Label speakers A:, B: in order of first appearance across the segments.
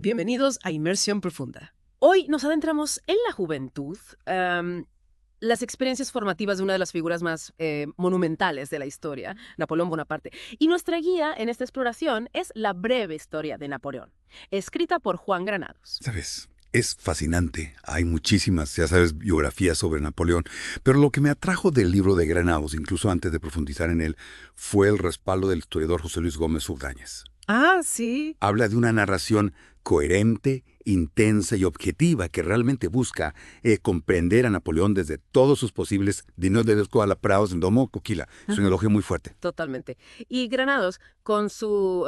A: Bienvenidos a Inmersión Profunda. Hoy nos adentramos en la juventud, las experiencias formativas de una de las figuras más monumentales de la historia, Napoleón Bonaparte. Y nuestra guía en esta exploración es La breve historia de Napoleón, escrita por Juan Granados.
B: ¿Sabes? Es fascinante. Hay muchísimas, ya sabes, biografías sobre Napoleón. Pero lo que me atrajo del libro de Granados, incluso antes de profundizar en él, fue el respaldo del historiador José Luis Gómez Urdáñez.
A: Ah, sí.
B: Habla de una narración coherente, intensa y objetiva que realmente busca comprender a Napoleón desde todos sus posibles dinos de Praos en Domo Coquila. Es un elogio muy fuerte.
A: Totalmente. Y Granados, con su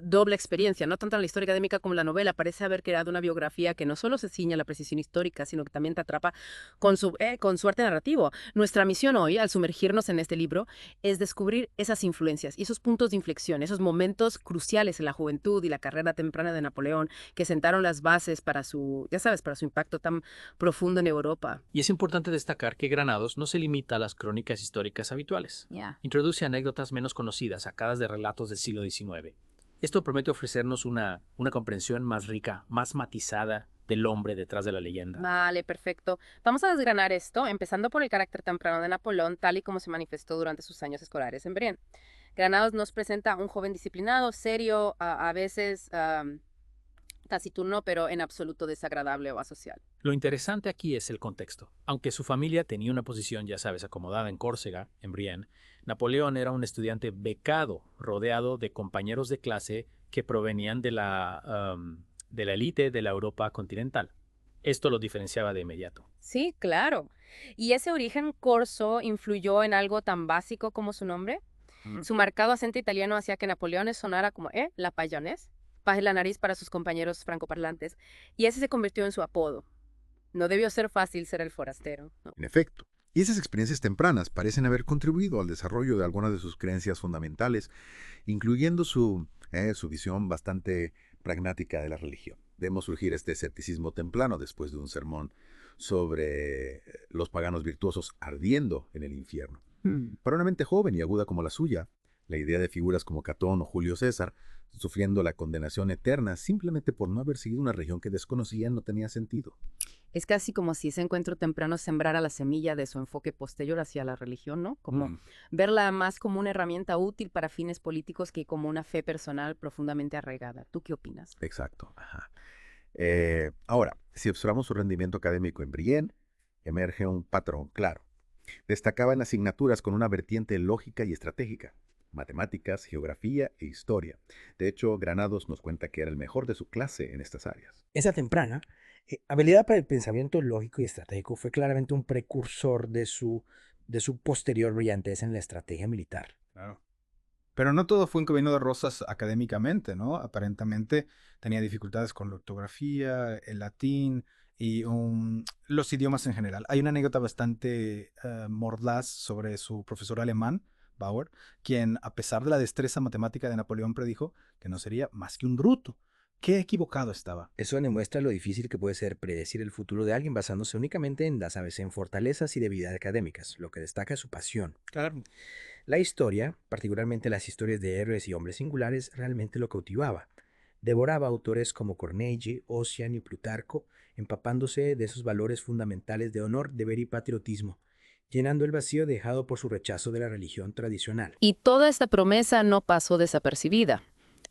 A: doble experiencia, no tanto en la historia académica como en la novela, parece haber creado una biografía que no solo se ciña a la precisión histórica, sino que también te atrapa con su arte narrativo. Nuestra misión hoy, al sumergirnos en este libro, es descubrir esas influencias y esos puntos de inflexión, esos momentos cruciales en la juventud y la carrera temprana de Napoleón, que sentaron las bases para su, ya sabes, para su impacto tan profundo en Europa.
C: Y es importante destacar que Granados no se limita a las crónicas históricas habituales. Introduce anécdotas menos conocidas, sacadas de relatos del siglo XIX. Esto promete ofrecernos una comprensión más rica, más matizada del hombre detrás de la leyenda.
A: Vale, perfecto. Vamos a desgranar esto, empezando por el carácter temprano de Napoleón, tal y como se manifestó durante sus años escolares en Brienne. Granados nos presenta a un joven disciplinado, serio, a veces taciturno, pero en absoluto desagradable o asocial.
C: Lo interesante aquí es el contexto. Aunque su familia tenía una posición, ya sabes, acomodada en Córcega, en Brienne, Napoleón era un estudiante becado, rodeado de compañeros de clase que provenían de la élite de la Europa continental. Esto lo diferenciaba de inmediato.
A: Sí, claro. ¿Y ese origen corso influyó en algo tan básico como su nombre? Su marcado acento italiano hacía que Napoleón sonara como, la payonés, paje la nariz para sus compañeros francoparlantes, y ese se convirtió en su apodo. No debió ser fácil ser el forastero, ¿no?
D: En efecto. Y esas experiencias tempranas parecen haber contribuido al desarrollo de algunas de sus creencias fundamentales, incluyendo su visión bastante pragmática de la religión. Vemos surgir este escepticismo temprano después de un sermón sobre los paganos virtuosos ardiendo en el infierno. Para una mente joven y aguda como la suya, la idea de figuras como Catón o Julio César, sufriendo la condenación eterna simplemente por no haber seguido una región que desconocían, no tenía sentido.
A: Es casi como si ese encuentro temprano sembrara la semilla de su enfoque posterior hacia la religión, ¿no? Como verla más como una herramienta útil para fines políticos que como una fe personal profundamente arraigada. ¿Tú qué opinas?
D: Exacto. Ajá. Ahora, si observamos su rendimiento académico en Brienne, emerge un patrón claro. Destacaba en asignaturas con una vertiente lógica y estratégica, matemáticas, geografía e historia. De hecho, Granados nos cuenta que era el mejor de su clase en estas áreas.
E: Esa temprana habilidad para el pensamiento lógico y estratégico fue claramente un precursor de su posterior brillantez en la estrategia militar.
F: Claro. Pero no todo fue un camino de rosas académicamente, ¿no? Aparentemente tenía dificultades con la ortografía, el latín y los idiomas en general. Hay una anécdota bastante mordaz sobre su profesor alemán, Bauer, quien, a pesar de la destreza matemática de Napoleón, predijo que no sería más que un bruto. Qué equivocado estaba.
E: Eso demuestra lo difícil que puede ser predecir el futuro de alguien basándose únicamente en las en fortalezas y debilidades académicas. Lo que destaca es su pasión.
F: Claro.
E: La historia, particularmente las historias de héroes y hombres singulares, realmente lo cautivaba. Devoraba autores como Corneille, Ossian y Plutarco, empapándose de esos valores fundamentales de honor, deber y patriotismo, llenando el vacío dejado por su rechazo de la religión tradicional.
A: Y toda esta promesa no pasó desapercibida.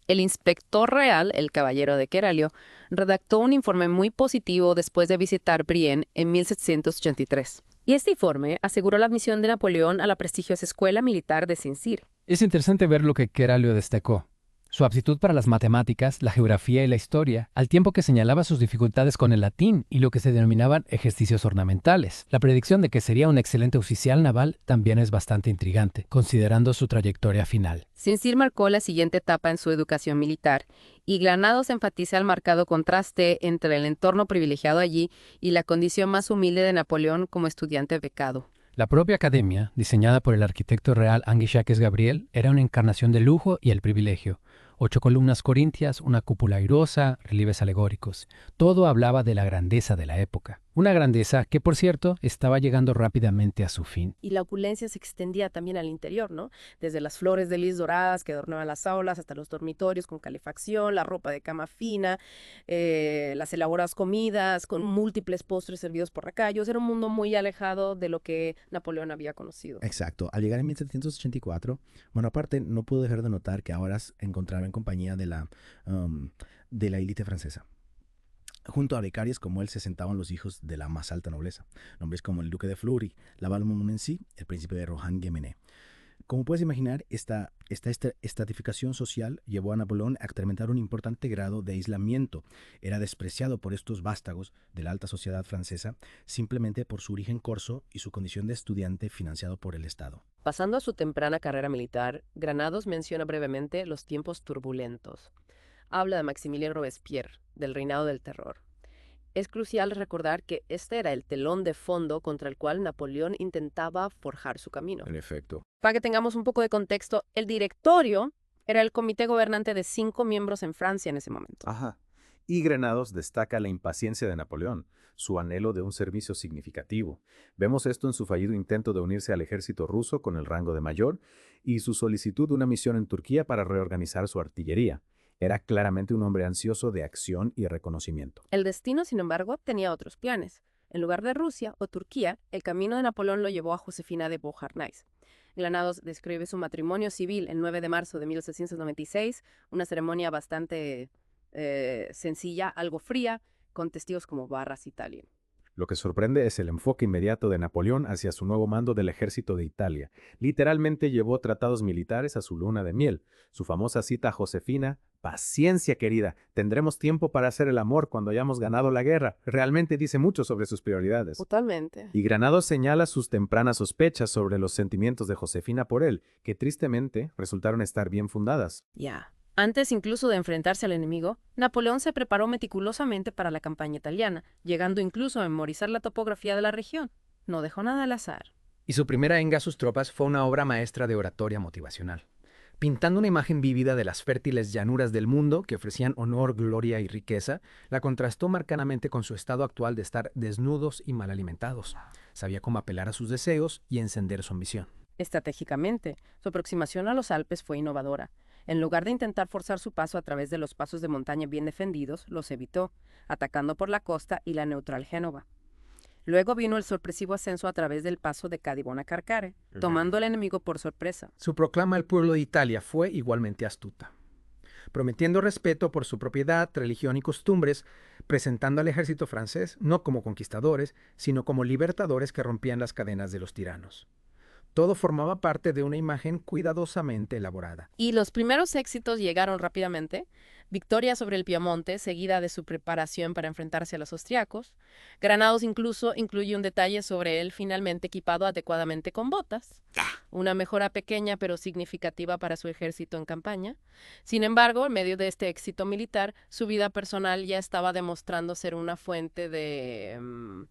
A: El inspector real, el caballero de Queralio, redactó un informe muy positivo después de visitar Brienne en 1783. Y este informe aseguró la admisión de Napoleón a la prestigiosa escuela militar de Saint-Cyr.
G: Es interesante ver lo que Queralio destacó. Su aptitud para las matemáticas, la geografía y la historia, al tiempo que señalaba sus dificultades con el latín y lo que se denominaban ejercicios ornamentales. La predicción de que sería un excelente oficial naval también es bastante intrigante, considerando su trayectoria final.
A: Saint-Cyr marcó la siguiente etapa en su educación militar, y Granados enfatiza el marcado contraste entre el entorno privilegiado allí y la condición más humilde de Napoleón como estudiante becado.
G: La propia academia, diseñada por el arquitecto real Anguille Jacques Gabriel, era una encarnación del lujo y el privilegio. 8 columnas corintias, una cúpula airosa, relieves alegóricos. Todo hablaba de la grandeza de la época. Una grandeza que, por cierto, estaba llegando rápidamente a su fin.
A: Y la opulencia se extendía también al interior, ¿no? Desde las flores de lis doradas que adornaban las aulas hasta los dormitorios con calefacción, la ropa de cama fina, las elaboradas comidas con múltiples postres servidos por lacayos. Era un mundo muy alejado de lo que Napoleón había conocido.
E: Exacto. Al llegar en 1784, Bonaparte no pudo dejar de notar que ahora se encontraba en compañía de la élite francesa. Junto a becarios como él se sentaban los hijos de la más alta nobleza, nombres como el duque de Fleury, Laval Montmorency, el príncipe de Rohan-Guémené. Como puedes imaginar, esta estratificación social llevó a Napoleón a experimentar un importante grado de aislamiento. Era despreciado por estos vástagos de la alta sociedad francesa simplemente por su origen corso y su condición de estudiante financiado por el Estado.
A: Pasando a su temprana carrera militar, Granados menciona brevemente los tiempos turbulentos. Habla de Maximilien Robespierre, del reinado del terror. Es crucial recordar que este era el telón de fondo contra el cual Napoleón intentaba forjar su camino.
D: En efecto.
A: Para que tengamos un poco de contexto, el directorio era el comité gobernante de 5 miembros en Francia en ese momento.
H: Ajá. Y Granados destaca la impaciencia de Napoleón, su anhelo de un servicio significativo. Vemos esto en su fallido intento de unirse al ejército ruso con el rango de mayor y su solicitud de una misión en Turquía para reorganizar su artillería. Era claramente un hombre ansioso de acción y reconocimiento.
A: El destino, sin embargo, tenía otros planes. En lugar de Rusia o Turquía, el camino de Napoleón lo llevó a Josefina de Beauharnais. Granados describe su matrimonio civil el 9 de marzo de 1796, una ceremonia bastante sencilla, algo fría, con testigos como Barras y Talien.
H: Lo que sorprende es el enfoque inmediato de Napoleón hacia su nuevo mando del ejército de Italia. Literalmente llevó tratados militares a su luna de miel. Su famosa cita a Josefina: paciencia, querida, tendremos tiempo para hacer el amor cuando hayamos ganado la guerra. Realmente dice mucho sobre sus prioridades.
A: Totalmente.
H: Y Granados señala sus tempranas sospechas sobre los sentimientos de Josefina por él, que tristemente resultaron estar bien fundadas.
A: Ya. Antes incluso de enfrentarse al enemigo, Napoleón se preparó meticulosamente para la campaña italiana, llegando incluso a memorizar la topografía de la región. No dejó nada al azar.
E: Y su primera enga a sus tropas fue una obra maestra de oratoria motivacional, pintando una imagen vívida de las fértiles llanuras del mundo que ofrecían honor, gloria y riqueza. La contrastó marcadamente con su estado actual de estar desnudos y mal alimentados. Sabía cómo apelar a sus deseos y encender su ambición.
A: Estratégicamente, su aproximación a los Alpes fue innovadora. En lugar de intentar forzar su paso a través de los pasos de montaña bien defendidos, los evitó, atacando por la costa y la neutral Génova. Luego vino el sorpresivo ascenso a través del paso de Cadibona-Carcare, tomando al enemigo por sorpresa.
E: Su proclama al pueblo de Italia fue igualmente astuta, prometiendo respeto por su propiedad, religión y costumbres, presentando al ejército francés no como conquistadores, sino como libertadores que rompían las cadenas de los tiranos. Todo formaba parte de una imagen cuidadosamente elaborada.
A: Y los primeros éxitos llegaron rápidamente. Victoria sobre el Piamonte, seguida de su preparación para enfrentarse a los austriacos. Granados incluso incluye un detalle sobre él finalmente equipado adecuadamente con botas. Una mejora pequeña pero significativa para su ejército en campaña. Sin embargo, en medio de este éxito militar, su vida personal ya estaba demostrando ser una fuente de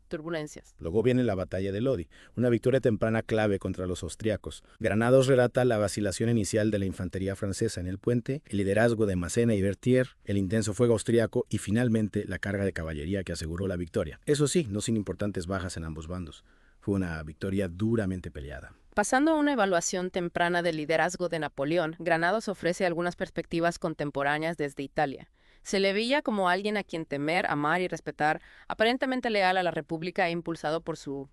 A: turbulencias.
I: Luego viene la batalla de Lodi, una victoria temprana clave contra los austriacos. Granados relata la vacilación inicial de la infantería francesa en el puente, el liderazgo de Massena y Berthier, el intenso fuego austriaco y finalmente la carga de caballería que aseguró la victoria. Eso sí, no sin importantes bajas en ambos bandos. Fue una victoria duramente peleada.
A: Pasando a una evaluación temprana del liderazgo de Napoleón, Granados ofrece algunas perspectivas contemporáneas desde Italia. Se le veía como alguien a quien temer, amar y respetar, aparentemente leal a la República e impulsado por su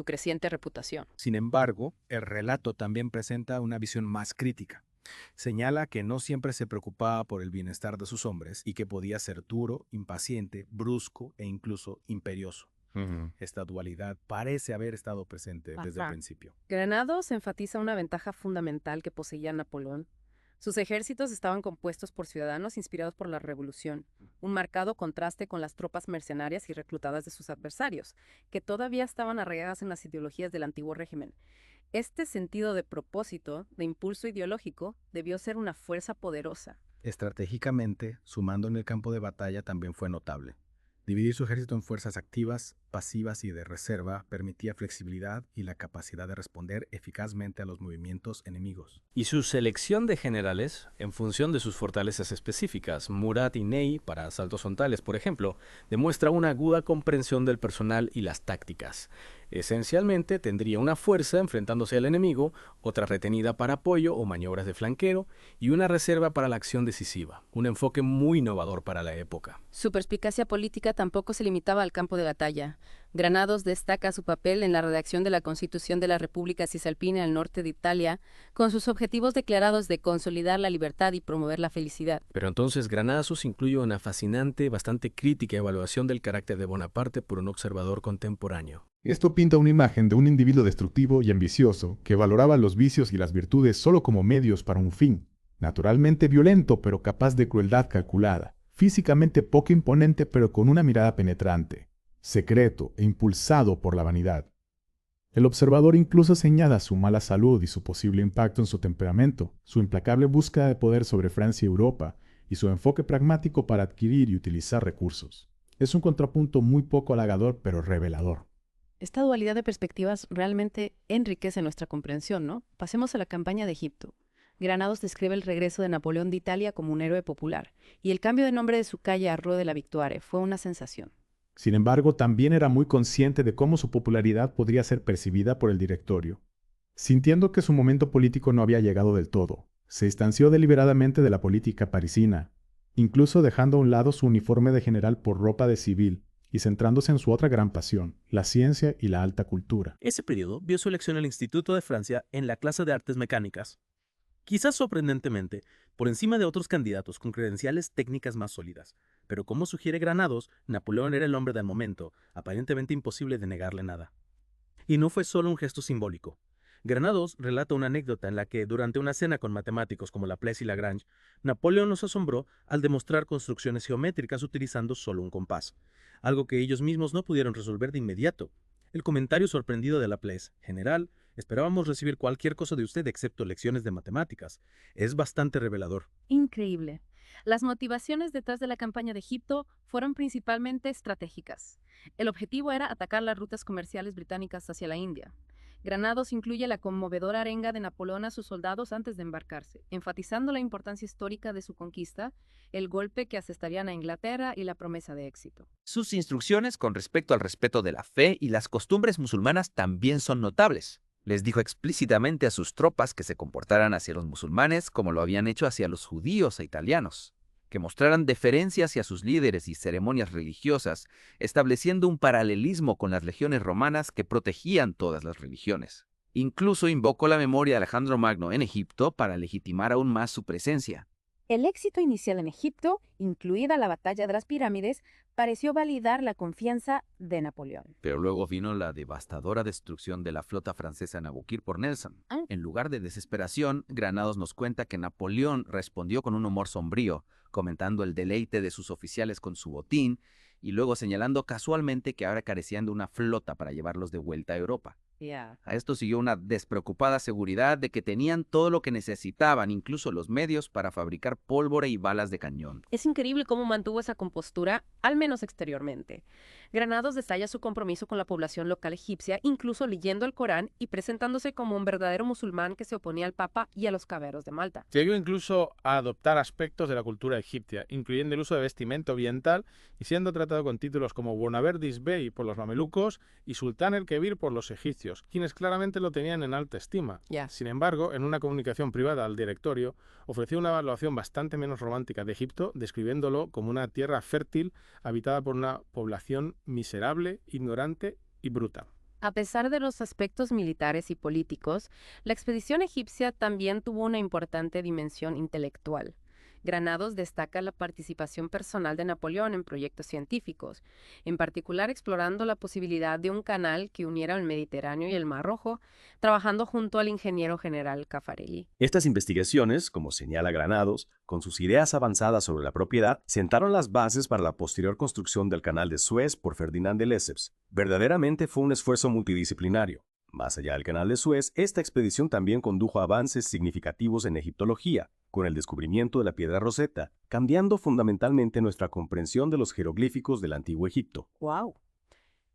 A: creciente reputación.
J: Sin embargo, el relato también presenta una visión más crítica. Señala que no siempre se preocupaba por el bienestar de sus hombres y que podía ser duro, impaciente, brusco e incluso imperioso. Esta dualidad parece haber estado presente desde el principio.
A: Granados enfatiza una ventaja fundamental que poseía Napoleón. Sus ejércitos estaban compuestos por ciudadanos inspirados por la revolución, un marcado contraste con las tropas mercenarias y reclutadas de sus adversarios, que todavía estaban arraigadas en las ideologías del antiguo régimen. Este sentido de propósito, de impulso ideológico, debió ser una fuerza poderosa.
J: Estratégicamente, su mando en el campo de batalla también fue notable. Dividir su ejército en fuerzas activas pasivas y de reserva permitía flexibilidad y la capacidad de responder eficazmente a los movimientos enemigos.
C: Y su selección de generales, en función de sus fortalezas específicas, Murat y Ney, para asaltos frontales, por ejemplo, demuestra una aguda comprensión del personal y las tácticas. Esencialmente tendría una fuerza enfrentándose al enemigo, otra retenida para apoyo o maniobras de flanqueo, y una reserva para la acción decisiva, un enfoque muy innovador para la época.
A: Su perspicacia política tampoco se limitaba al campo de batalla. Granados destaca su papel en la redacción de la Constitución de la República Cisalpina al norte de Italia, con sus objetivos declarados de consolidar la libertad y promover la felicidad.
C: Pero entonces Granados incluye una fascinante, bastante crítica evaluación del carácter de Bonaparte por un observador contemporáneo.
K: Esto pinta una imagen de un individuo destructivo y ambicioso que valoraba los vicios y las virtudes solo como medios para un fin, naturalmente violento pero capaz de crueldad calculada, físicamente poco imponente pero con una mirada penetrante, secreto e impulsado por la vanidad. El observador incluso señala su mala salud y su posible impacto en su temperamento, su implacable búsqueda de poder sobre Francia y Europa, y su enfoque pragmático para adquirir y utilizar recursos. Es un contrapunto muy poco halagador pero revelador.
A: Esta dualidad de perspectivas realmente enriquece nuestra comprensión, ¿no? Pasemos a la campaña de Egipto. Granados describe el regreso de Napoleón de Italia como un héroe popular, y el cambio de nombre de su calle a Rue de la Victoire fue una sensación.
K: Sin embargo, también era muy consciente de cómo su popularidad podría ser percibida por el directorio. Sintiendo que su momento político no había llegado del todo, se distanció deliberadamente de la política parisina, incluso dejando a un lado su uniforme de general por ropa de civil, y centrándose en su otra gran pasión, la ciencia y la alta cultura.
L: Ese periodo vio su elección en el Instituto de Francia en la clase de artes mecánicas. Quizás sorprendentemente, por encima de otros candidatos con credenciales técnicas más sólidas. Pero como sugiere Granados, Napoleón era el hombre del momento, aparentemente imposible de negarle nada. Y no fue solo un gesto simbólico. Granados relata una anécdota en la que, durante una cena con matemáticos como Laplace y Lagrange, Napoleón los asombró al demostrar construcciones geométricas utilizando solo un compás, algo que ellos mismos no pudieron resolver de inmediato. El comentario sorprendido de Laplace: general, esperábamos recibir cualquier cosa de usted excepto lecciones de matemáticas. Es bastante revelador.
A: Increíble. Las motivaciones detrás de la campaña de Egipto fueron principalmente estratégicas. El objetivo era atacar las rutas comerciales británicas hacia la India. Granados incluye la conmovedora arenga de Napoleón a sus soldados antes de embarcarse, enfatizando la importancia histórica de su conquista, el golpe que asestarían a Inglaterra y la promesa de éxito.
M: Sus instrucciones con respecto al respeto de la fe y las costumbres musulmanas también son notables. Les dijo explícitamente a sus tropas que se comportaran hacia los musulmanes como lo habían hecho hacia los judíos e italianos, que mostraran deferencia hacia sus líderes y ceremonias religiosas, estableciendo un paralelismo con las legiones romanas que protegían todas las religiones. Incluso invocó la memoria de Alejandro Magno en Egipto para legitimar aún más su presencia.
A: El éxito inicial en Egipto, incluida la batalla de las pirámides, pareció validar la confianza de Napoleón.
M: Pero luego vino la devastadora destrucción de la flota francesa en Abukir por Nelson. En lugar de desesperación, Granados nos cuenta que Napoleón respondió con un humor sombrío, comentando el deleite de sus oficiales con su botín y luego señalando casualmente que ahora carecían de una flota para llevarlos de vuelta a Europa. A esto siguió una despreocupada seguridad de que tenían todo lo que necesitaban, incluso los medios para fabricar pólvora y balas de cañón.
A: Es increíble cómo mantuvo esa compostura, al menos exteriormente. Granados detalla su compromiso con la población local egipcia, incluso leyendo el Corán y presentándose como un verdadero musulmán que se oponía al Papa y a los caballeros de Malta.
N: Llegó incluso a adoptar aspectos de la cultura egipcia, incluyendo el uso de vestimenta oriental y siendo tratado con títulos como Bonaverdis Bey por los mamelucos y Sultán el-Kebir por los egipcios, quienes claramente lo tenían en alta estima. Sin embargo, en una comunicación privada al directorio, ofreció una evaluación bastante menos romántica de Egipto, describiéndolo como una tierra fértil habitada por una población miserable, ignorante y bruta.
A: A pesar de los aspectos militares y políticos, la expedición egipcia también tuvo una importante dimensión intelectual. Granados destaca la participación personal de Napoleón en proyectos científicos, en particular explorando la posibilidad de un canal que uniera el Mediterráneo y el Mar Rojo, trabajando junto al ingeniero general Caffarelli.
O: Estas investigaciones, como señala Granados, con sus ideas avanzadas sobre la propiedad, sentaron las bases para la posterior construcción del Canal de Suez por Ferdinand de Lesseps. Verdaderamente fue un esfuerzo multidisciplinario. Más allá del Canal de Suez, esta expedición también condujo a avances significativos en egiptología, con el descubrimiento de la piedra Rosetta, cambiando fundamentalmente nuestra comprensión de los jeroglíficos del Antiguo Egipto.
A: ¡Wow!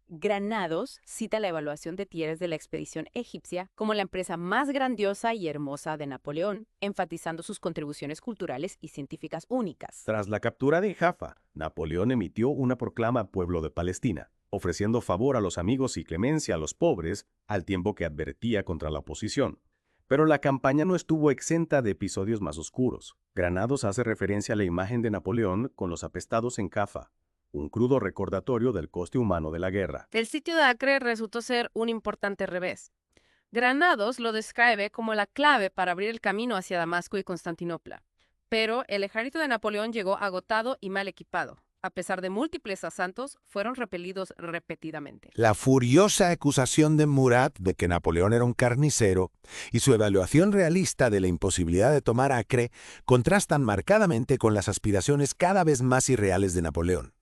P: Granados cita la evaluación de Thiers de la expedición egipcia como la empresa más grandiosa y hermosa de Napoleón, enfatizando sus contribuciones culturales y científicas únicas.
O: Tras la captura de Jaffa, Napoleón emitió una proclama al pueblo de Palestina, ofreciendo favor a los amigos y clemencia a los pobres, al tiempo que advertía contra la oposición. Pero la campaña no estuvo exenta de episodios más oscuros. Granados hace referencia a la imagen de Napoleón con los apestados en Jaffa, un crudo recordatorio del coste humano de la guerra.
A: El sitio de Acre resultó ser un importante revés. Granados lo describe como la clave para abrir el camino hacia Damasco y Constantinopla. Pero el ejército de Napoleón llegó agotado y mal equipado. A pesar de múltiples asaltos, fueron repelidos repetidamente.
Q: La furiosa acusación de Murat de que Napoleón era un carnicero y su evaluación realista de la imposibilidad de tomar Acre contrastan marcadamente con las aspiraciones cada vez más irreales de Napoleón.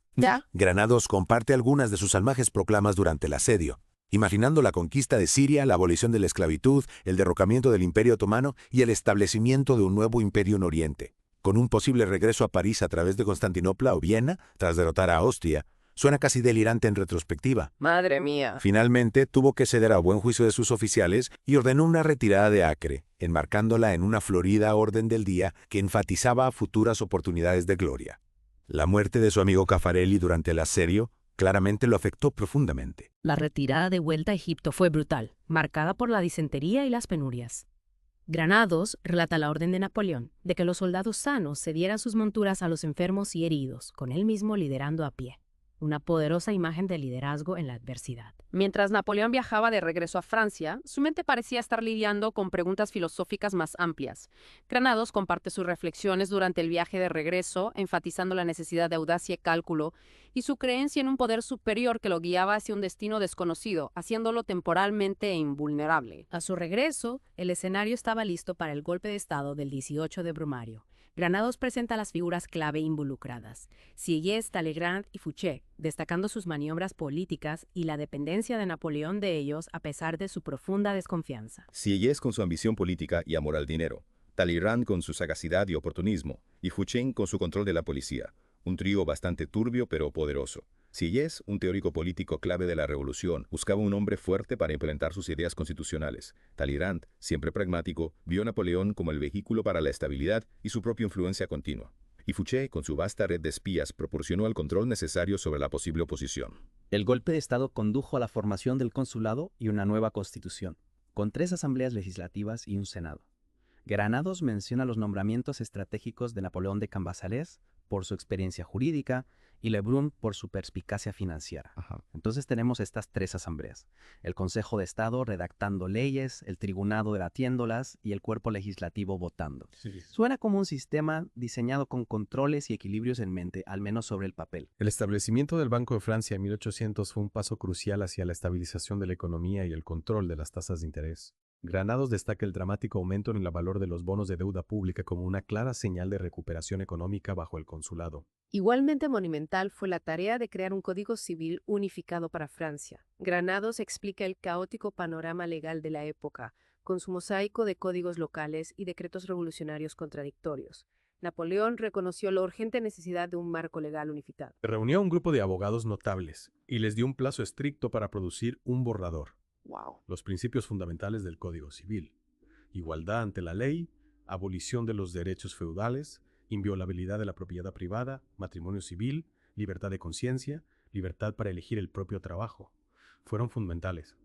Q: Granados comparte algunas de sus salvajes proclamas durante el asedio, imaginando la conquista de Siria, la abolición de la esclavitud, el derrocamiento del Imperio Otomano y el establecimiento de un nuevo imperio en Oriente. Con un posible regreso a París a través de Constantinopla o Viena, tras derrotar a Austria, suena casi delirante en retrospectiva.
A: ¡Madre mía!
Q: Finalmente, tuvo que ceder a buen juicio de sus oficiales y ordenó una retirada de Acre, enmarcándola en una florida orden del día que enfatizaba futuras oportunidades de gloria. La muerte de su amigo Caffarelli durante el asedio claramente lo afectó profundamente.
P: La retirada de vuelta a Egipto fue brutal, marcada por la disentería y las penurias. Granados relata la orden de Napoleón de que los soldados sanos cedieran sus monturas a los enfermos y heridos, con él mismo liderando a pie. Una poderosa imagen de liderazgo en la adversidad.
A: Mientras Napoleón viajaba de regreso a Francia, su mente parecía estar lidiando con preguntas filosóficas más amplias. Granados comparte sus reflexiones durante el viaje de regreso, enfatizando la necesidad de audacia y cálculo, y su creencia en un poder superior que lo guiaba hacia un destino desconocido, haciéndolo temporalmente invulnerable.
P: A su regreso, el escenario estaba listo para el golpe de Estado del 18 de Brumario. Granados presenta las figuras clave involucradas, Sieyès, Talleyrand y Fouché, destacando sus maniobras políticas y la dependencia de Napoleón de ellos a pesar de su profunda desconfianza.
R: Sieyès con su ambición política y amor al dinero, Talleyrand con su sagacidad y oportunismo, y Fouché con su control de la policía, un trío bastante turbio pero poderoso. Sieyès, un teórico político clave de la revolución, buscaba un hombre fuerte para implementar sus ideas constitucionales. Talleyrand, siempre pragmático, vio a Napoleón como el vehículo para la estabilidad y su propia influencia continua. Y Fouché, con su vasta red de espías, proporcionó el control necesario sobre la posible oposición.
S: El golpe de Estado condujo a la formación del consulado y una nueva constitución, con 3 asambleas legislativas y un senado. Granados menciona los nombramientos estratégicos de Napoleón de Cambasalés por su experiencia jurídica y Lebrun por su perspicacia financiera. Entonces tenemos estas 3 asambleas. El Consejo de Estado redactando leyes, el Tribunado debatiéndolas y el cuerpo legislativo votando. Suena como un sistema diseñado con controles y equilibrios en mente, al menos sobre el papel.
H: El establecimiento del Banco de Francia en 1800 fue un paso crucial hacia la estabilización de la economía y el control de las tasas de interés. Granados destaca el dramático aumento en el valor de los bonos de deuda pública como una clara señal de recuperación económica bajo el consulado.
A: Igualmente monumental fue la tarea de crear un código civil unificado para Francia. Granados explica el caótico panorama legal de la época, con su mosaico de códigos locales y decretos revolucionarios contradictorios. Napoleón reconoció la urgente necesidad de un marco legal unificado.
H: Reunió a un grupo de abogados notables y les dio un plazo estricto para producir un borrador. Los principios fundamentales del Código Civil: igualdad ante la ley, abolición de los derechos feudales, inviolabilidad de la propiedad privada, matrimonio civil, libertad de conciencia, libertad para elegir el propio trabajo. Fueron fundamentales.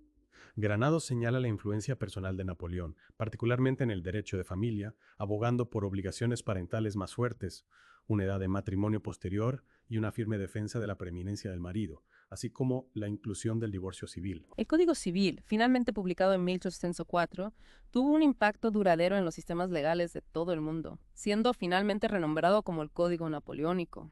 H: Granados señala la influencia personal de Napoleón, particularmente en el derecho de familia, abogando por obligaciones parentales más fuertes, una edad de matrimonio posterior y una firme defensa de la preeminencia del marido, así como la inclusión del divorcio civil.
A: El Código Civil, finalmente publicado en 1804, tuvo un impacto duradero en los sistemas legales de todo el mundo, siendo finalmente renombrado como el Código Napoleónico.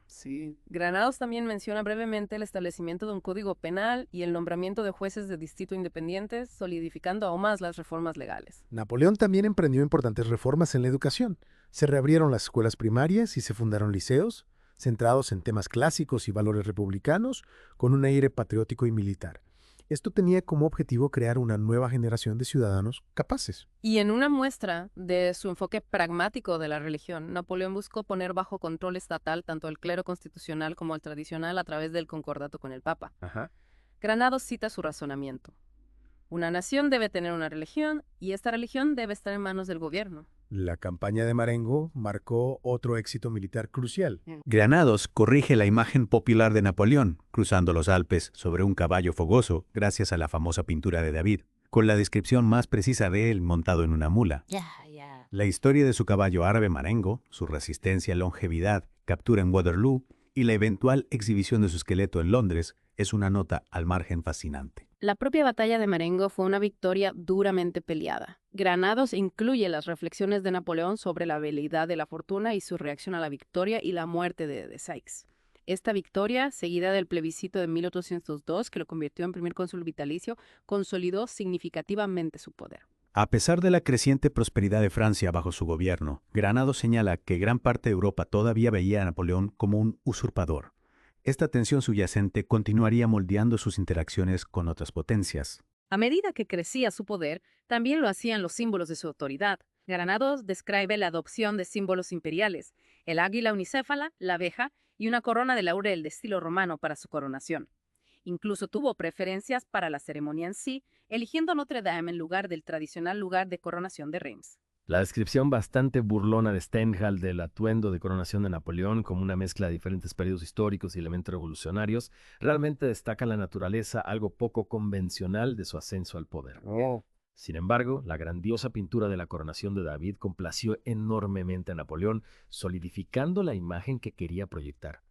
A: Granados también menciona brevemente el establecimiento de un código penal y el nombramiento de jueces de distrito independientes, solidificando aún más las reformas legales.
T: Napoleón también emprendió importantes reformas en la educación. Se reabrieron las escuelas primarias y se fundaron liceos, centrados en temas clásicos y valores republicanos, con un aire patriótico y militar. Esto tenía como objetivo crear una nueva generación de ciudadanos capaces.
A: Y en una muestra de su enfoque pragmático de la religión, Napoleón buscó poner bajo control estatal tanto el clero constitucional como el tradicional a través del concordato con el Papa. Granados cita su razonamiento. Una nación debe tener una religión y esta religión debe estar en manos del gobierno.
T: La campaña de Marengo marcó otro éxito militar crucial.
H: Granados corrige la imagen popular de Napoleón, cruzando los Alpes sobre un caballo fogoso gracias a la famosa pintura de David, con la descripción más precisa de él montado en una mula. La historia de su caballo árabe Marengo, su resistencia, longevidad, captura en Waterloo y la eventual exhibición de su esqueleto en Londres es una nota al margen fascinante.
A: La propia batalla de Marengo fue una victoria duramente peleada. Granados incluye las reflexiones de Napoleón sobre la habilidad de la fortuna y su reacción a la victoria y la muerte de Sykes. Esta victoria, seguida del plebiscito de 1802, que lo convirtió en primer cónsul vitalicio, consolidó significativamente su poder.
H: A pesar de la creciente prosperidad de Francia bajo su gobierno, Granados señala que gran parte de Europa todavía veía a Napoleón como un usurpador. Esta tensión subyacente continuaría moldeando sus interacciones con otras potencias.
A: A medida que crecía su poder, también lo hacían los símbolos de su autoridad. Granados describe la adopción de símbolos imperiales, el águila unicéfala, la abeja y una corona de laurel de estilo romano para su coronación. Incluso tuvo preferencias para la ceremonia en sí, eligiendo Notre Dame en lugar del tradicional lugar de coronación de Reims.
U: La descripción bastante burlona de Stendhal del atuendo de coronación de Napoleón como una mezcla de diferentes periodos históricos y elementos revolucionarios realmente destaca la naturaleza algo poco convencional de su ascenso al poder. Sin embargo, la grandiosa pintura de la coronación de David complació enormemente a Napoleón, solidificando la imagen que quería proyectar.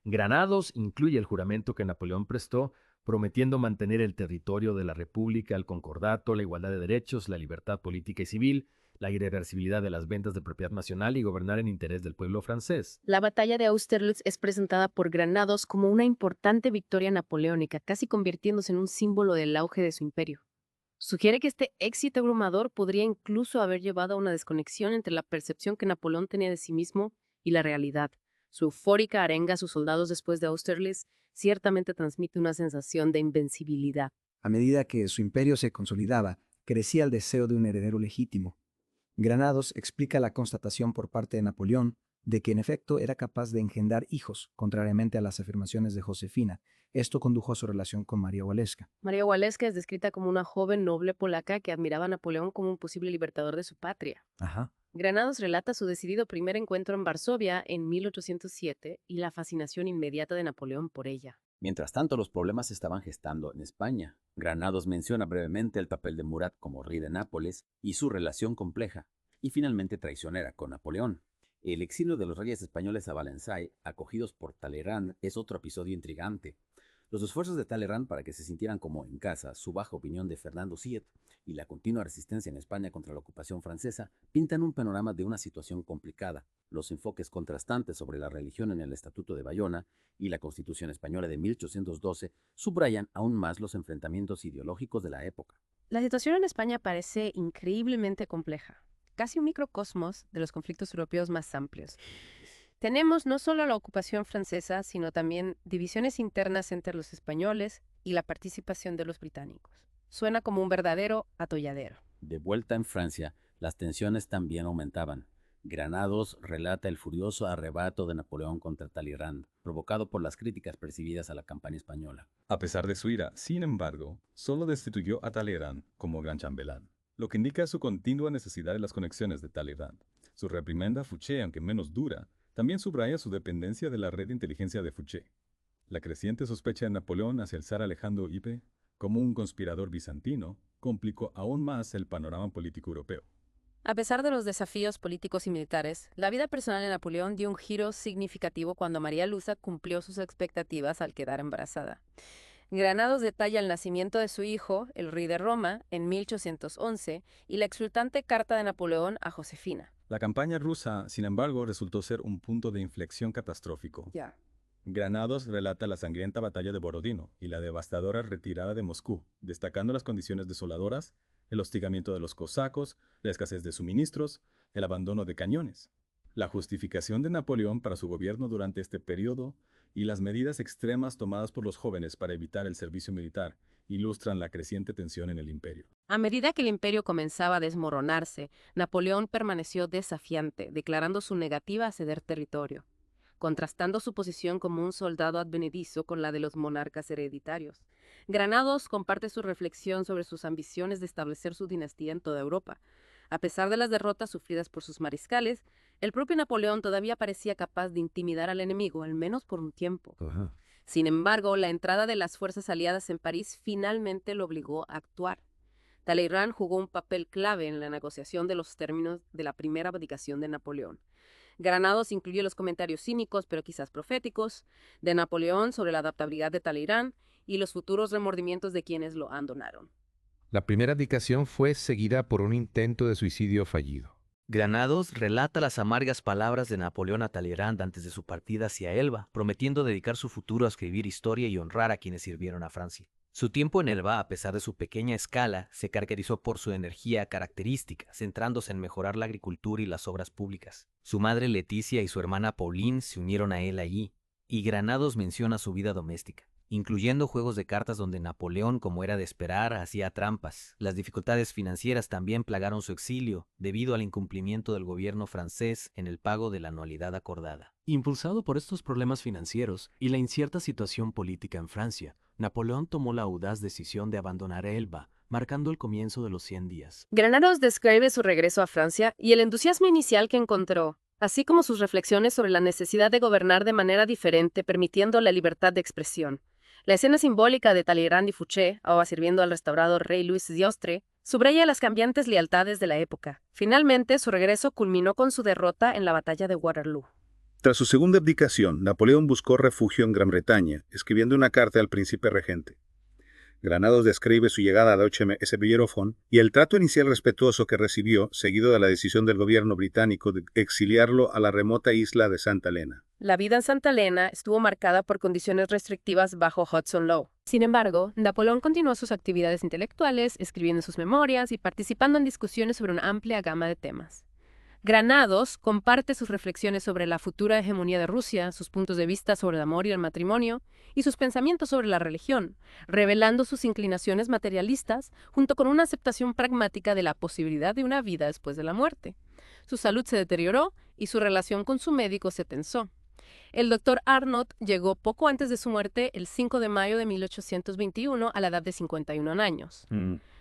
U: Granados incluye el juramento que Napoleón prestó, prometiendo mantener el territorio de la República, el concordato, la igualdad de derechos, la libertad política y civil, la irreversibilidad de las ventas de propiedad nacional y gobernar en interés del pueblo francés.
A: La batalla de Austerlitz es presentada por Granados como una importante victoria napoleónica, casi convirtiéndose en un símbolo del auge de su imperio. Sugiere que este éxito abrumador podría incluso haber llevado a una desconexión entre la percepción que Napoleón tenía de sí mismo y la realidad. Su eufórica arenga a sus soldados después de Austerlitz ciertamente transmite una sensación de invencibilidad.
V: A medida que su imperio se consolidaba, crecía el deseo de un heredero legítimo. Granados explica la constatación por parte de Napoleón de que en efecto era capaz de engendrar hijos, contrariamente a las afirmaciones de Josefina. Esto condujo a su relación con María Waleska.
A: María Waleska es descrita como una joven noble polaca que admiraba a Napoleón como un posible libertador de su patria. Granados relata su decidido primer encuentro en Varsovia en 1807 y la fascinación inmediata de Napoleón por ella.
W: Mientras tanto, los problemas se estaban gestando en España. Granados menciona brevemente el papel de Murat como rey de Nápoles y su relación compleja y finalmente traicionera con Napoleón. El exilio de los reyes españoles a Valenciennes, acogidos por Talleyrand, es otro episodio intrigante. Los esfuerzos de Talleyrand para que se sintieran como en casa, su baja opinión de Fernando VII y la continua resistencia en España contra la ocupación francesa pintan un panorama de una situación complicada. Los enfoques contrastantes sobre la religión en el Estatuto de Bayona y la Constitución Española de 1812 subrayan aún más los enfrentamientos ideológicos de la época.
A: La situación en España parece increíblemente compleja, casi un microcosmos de los conflictos europeos más amplios. Tenemos no solo la ocupación francesa, sino también divisiones internas entre los españoles y la participación de los británicos. Suena como un verdadero atolladero.
W: De vuelta en Francia, las tensiones también aumentaban. Granados relata el furioso arrebato de Napoleón contra Talleyrand, provocado por las críticas percibidas a la campaña española.
R: A pesar de su ira, sin embargo, solo destituyó a Talleyrand como gran chambelán, lo que indica su continua necesidad de las conexiones de Talleyrand. Su reprimenda a Fouché, aunque menos dura, también subraya su dependencia de la red de inteligencia de Fouché. La creciente sospecha de Napoleón hacia el zar Alejandro I, como un conspirador bizantino, complicó aún más el panorama político europeo.
A: A pesar de los desafíos políticos y militares, la vida personal de Napoleón dio un giro significativo cuando María Luisa cumplió sus expectativas al quedar embarazada. Granados detalla el nacimiento de su hijo, el rey de Roma, en 1811 y la exultante carta de Napoleón a Josefina.
R: La campaña rusa, sin embargo, resultó ser un punto de inflexión catastrófico. Granados relata la sangrienta batalla de Borodino y la devastadora retirada de Moscú, destacando las condiciones desoladoras, el hostigamiento de los cosacos, la escasez de suministros, el abandono de cañones. La justificación de Napoleón para su gobierno durante este periodo y las medidas extremas tomadas por los jóvenes para evitar el servicio militar ilustran la creciente tensión en el imperio.
A: A medida que el imperio comenzaba a desmoronarse, Napoleón permaneció desafiante, declarando su negativa a ceder territorio. contrastando su posición como un soldado advenedizo con la de los monarcas hereditarios. Granados comparte su reflexión sobre sus ambiciones de establecer su dinastía en toda Europa. A pesar de las derrotas sufridas por sus mariscales, el propio Napoleón todavía parecía capaz de intimidar al enemigo, al menos por un tiempo. Sin embargo, la entrada de las fuerzas aliadas en París finalmente lo obligó a actuar. Talleyrand jugó un papel clave en la negociación de los términos de la primera abdicación de Napoleón. Granados incluyó los comentarios cínicos, pero quizás proféticos, de Napoleón sobre la adaptabilidad de Talleyrand y los futuros remordimientos de quienes lo abandonaron.
B: La primera abdicación fue seguida por un intento de suicidio fallido.
F: Granados relata las amargas palabras de Napoleón a Talleyrand antes de su partida hacia Elba, prometiendo dedicar su futuro a escribir historia y honrar a quienes sirvieron a Francia. Su tiempo en Elba, a pesar de su pequeña escala, se caracterizó por su energía característica, centrándose en mejorar la agricultura y las obras públicas. Su madre Leticia y su hermana Pauline se unieron a él allí, y Granados menciona su vida doméstica, incluyendo juegos de cartas donde Napoleón, como era de esperar, hacía trampas. Las dificultades financieras también plagaron su exilio, debido al incumplimiento del gobierno francés en el pago de la anualidad acordada.
G: Impulsado por estos problemas financieros y la incierta situación política en Francia, Napoleón tomó la audaz decisión de abandonar Elba, marcando el comienzo de los 100 días.
A: Granados describe su regreso a Francia y el entusiasmo inicial que encontró, así como sus reflexiones sobre la necesidad de gobernar de manera diferente, permitiendo la libertad de expresión. La escena simbólica de Talleyrand y Fouché, ahora sirviendo al restaurador rey Luis d'Austre, subraya las cambiantes lealtades de la época. Finalmente, su regreso culminó con su derrota en la batalla de Waterloo.
X: Tras su segunda abdicación, Napoleón buscó refugio en Gran Bretaña, escribiendo una carta al príncipe regente. Granados describe su llegada a Deutsche Bellerophon y el trato inicial respetuoso que recibió, seguido de la decisión del gobierno británico de exiliarlo a la remota isla de Santa Helena.
A: La vida en Santa Helena estuvo marcada por condiciones restrictivas bajo Hudson Law. Sin embargo, Napoleón continuó sus actividades intelectuales, escribiendo sus memorias y participando en discusiones sobre una amplia gama de temas. Granados comparte sus reflexiones sobre la futura hegemonía de Rusia, sus puntos de vista sobre el amor y el matrimonio, y sus pensamientos sobre la religión, revelando sus inclinaciones materialistas junto con una aceptación pragmática de la posibilidad de una vida después de la muerte. Su salud se deterioró y su relación con su médico se tensó. El doctor Arnott llegó poco antes de su muerte, el 5 de mayo de 1821, a la edad de 51 años.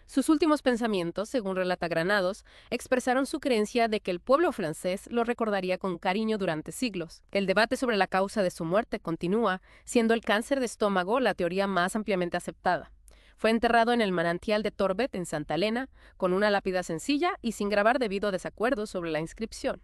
A: Sus últimos pensamientos, según relata Granados, expresaron su creencia de que el pueblo francés lo recordaría con cariño durante siglos. El debate sobre la causa de su muerte continúa, siendo el cáncer de estómago la teoría más ampliamente aceptada. Fue enterrado en el manantial de Torbet, en Santa Helena, con una lápida sencilla y sin grabar debido a desacuerdos sobre la inscripción.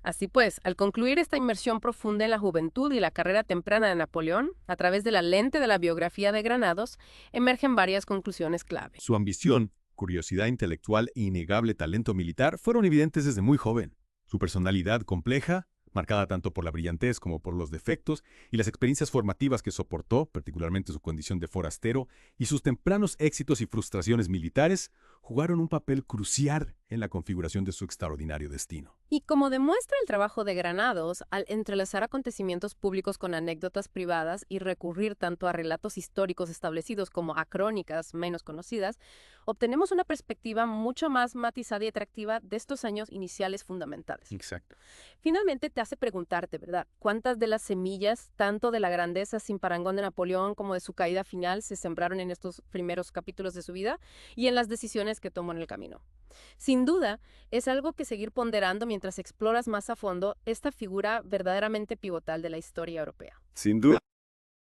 A: Así pues, al concluir esta inmersión profunda en la juventud y la carrera temprana de Napoleón, a través de la lente de la biografía de Granados, emergen varias conclusiones clave.
Y: Su ambición, curiosidad intelectual e innegable talento militar fueron evidentes desde muy joven. Su personalidad compleja, marcada tanto por la brillantez como por los defectos, y las experiencias formativas que soportó, particularmente su condición de forastero, y sus tempranos éxitos y frustraciones militares, jugaron un papel crucial en la configuración de su extraordinario destino.
A: Y como demuestra el trabajo de Granados, al entrelazar acontecimientos públicos con anécdotas privadas y recurrir tanto a relatos históricos establecidos como a crónicas menos conocidas, obtenemos una perspectiva mucho más matizada y atractiva de estos años iniciales fundamentales.
X: Exacto.
A: Finalmente te hace preguntarte, ¿verdad? ¿Cuántas de las semillas, tanto de la grandeza sin parangón de Napoleón como de su caída final, se sembraron en estos primeros capítulos de su vida y en las decisiones que tomó en el camino? Sin duda, es algo que seguir ponderando mientras exploras más a fondo esta figura verdaderamente pivotal de la historia europea.
X: Sin duda.